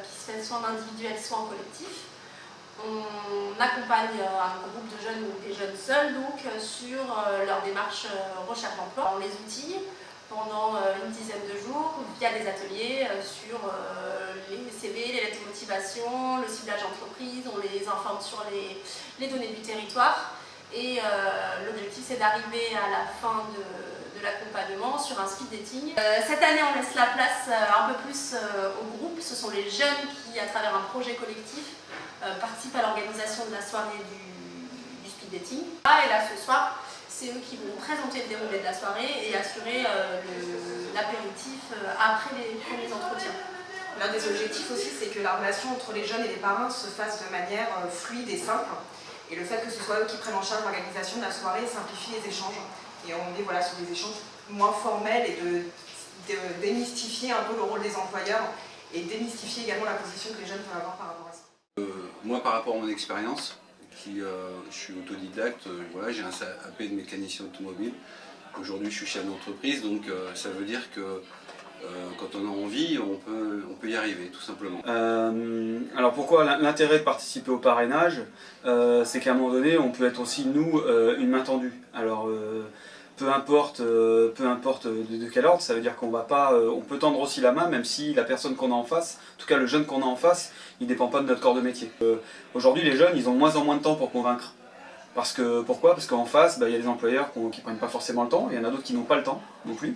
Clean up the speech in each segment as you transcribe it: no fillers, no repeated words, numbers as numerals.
qui se fait soit en individuel, soit en collectif. On accompagne un groupe de jeunes ou des jeunes seuls donc, sur leur démarche recherche d'emploi. On les outille pendant une dizaine de jours via des ateliers sur les CV, les lettres de motivation, le ciblage entreprise, on les informe sur les données du territoire et l'objectif c'est d'arriver à la fin de l'accompagnement sur un speed dating. Cette année on laisse la place un peu plus au groupe, ce sont les jeunes qui à travers un projet collectif participent à l'organisation de la soirée du speed dating. Et là ce soir, c'est eux qui vont présenter le déroulé de la soirée et assurer l'apéritif après les premiers entretiens. L'un des objectifs aussi, c'est que la relation entre les jeunes et les parrains se fasse de manière fluide et simple. Et le fait que ce soit eux qui prennent en charge l'organisation de la soirée simplifie les échanges. Et on est voilà, sur des échanges moins formels et de démystifier un peu le rôle des employeurs et démystifier également la position que les jeunes peuvent avoir par rapport à ça. Moi, par rapport à mon expérience, je suis autodidacte, voilà, j'ai un CAP de mécanicien automobile. Aujourd'hui, je suis chef d'entreprise, donc ça veut dire que quand on a envie, on peut y arriver, tout simplement. Alors pourquoi l'intérêt de participer au parrainage, c'est qu'à un moment donné, on peut être aussi, nous, une main tendue. Alors, peu importe de quel ordre, ça veut dire qu'on va pas, on peut tendre aussi la main, même si la personne qu'on a en face, en tout cas le jeune qu'on a en face, il ne dépend pas de notre corps de métier. Aujourd'hui, les jeunes, ils ont de moins en moins de temps pour convaincre. Pourquoi? Parce qu'en face, il y a des employeurs qui ne prennent pas forcément le temps, il y en a d'autres qui n'ont pas le temps non plus.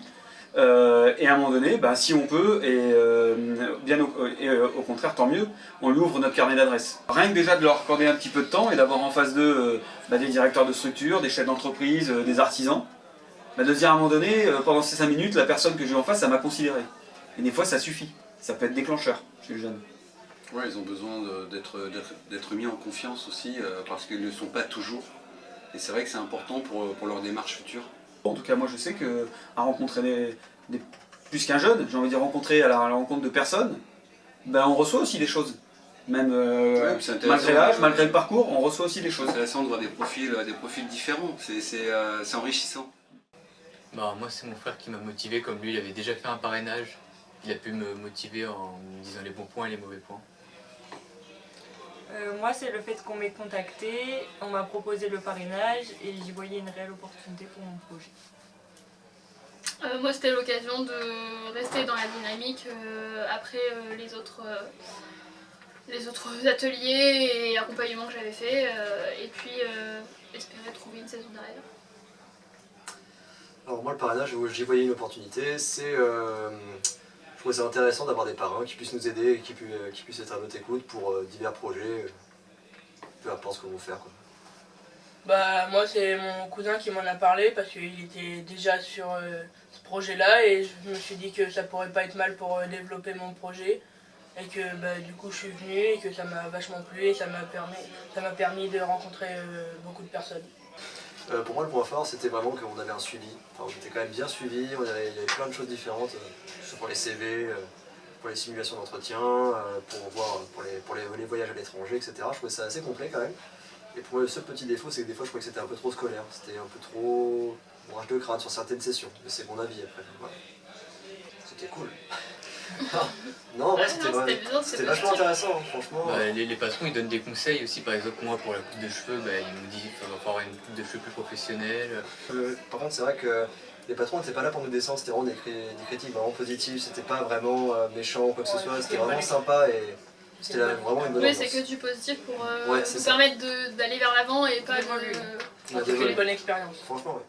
Et à un moment donné, si on peut, et au contraire, tant mieux, on lui ouvre notre carnet d'adresses. Rien que déjà de leur accorder un petit peu de temps et d'avoir en face d'eux des directeurs de structure, des chefs d'entreprise, des artisans, de dire à un moment donné, pendant ces 5 minutes, la personne que j'ai en face, ça m'a considéré. Et des fois, ça suffit. Ça peut être déclencheur chez le jeune. Ouais, ils ont besoin d'être mis en confiance aussi, parce qu'ils ne le sont pas toujours. Et c'est vrai que c'est important pour leur démarche future. En tout cas, moi je sais qu'à rencontrer plus qu'un jeune, j'ai envie de dire rencontrer à la rencontre de personnes, on reçoit aussi des choses. Même malgré l'âge, malgré le parcours, on reçoit aussi des choses. C'est intéressant de voir des profils différents, c'est enrichissant. Moi c'est mon frère qui m'a motivé, comme lui il avait déjà fait un parrainage. Il a pu me motiver en me disant les bons points et les mauvais points. Moi c'est le fait qu'on m'ait contacté, on m'a proposé le parrainage et j'y voyais une réelle opportunité pour mon projet. Moi c'était l'occasion de rester dans la dynamique après les autres ateliers et accompagnements que j'avais fait et puis espérer trouver une saison derrière. Alors moi le parrainage, j'y voyais une opportunité, je trouvais ça intéressant d'avoir des parrains qui puissent nous aider et qui puissent être à notre écoute pour divers projets, peu importe ce qu'on veut faire, quoi. Moi c'est mon cousin qui m'en a parlé parce qu'il était déjà sur ce projet-là et je me suis dit que ça pourrait pas être mal pour développer mon projet et que du coup je suis venue et que ça m'a vachement plu et ça m'a permis de rencontrer beaucoup de personnes. Pour moi le point fort c'était vraiment qu'on avait un suivi, on était quand même bien suivi, il y avait plein de choses différentes, pour les CV, pour les simulations d'entretien, pour les voyages à l'étranger, etc. Je trouvais ça assez complet quand même. Et pour moi, le seul petit défaut, c'est que des fois je trouvais que c'était un peu trop scolaire, c'était un peu trop bourrage de crâne sur certaines sessions, mais c'est mon avis après. Voilà. C'était cool. Non, ouais, c'était vachement intéressant, hein, franchement. Les patrons ils donnent des conseils aussi, par exemple moi pour la coupe de cheveux, ils me disent qu'il faut avoir une coupe de cheveux plus professionnelle. Par contre c'est vrai que les patrons n'étaient pas là pour nous descendre, c'était vraiment des critiques vraiment positives, c'était pas vraiment méchant ou quoi que ce soit, c'était vraiment sympa et c'était vraiment une bonne ambiance. Oui, c'est que du positif pour nous permettre d'aller vers l'avant et pas de... C'est une bonne expérience. Franchement, ouais.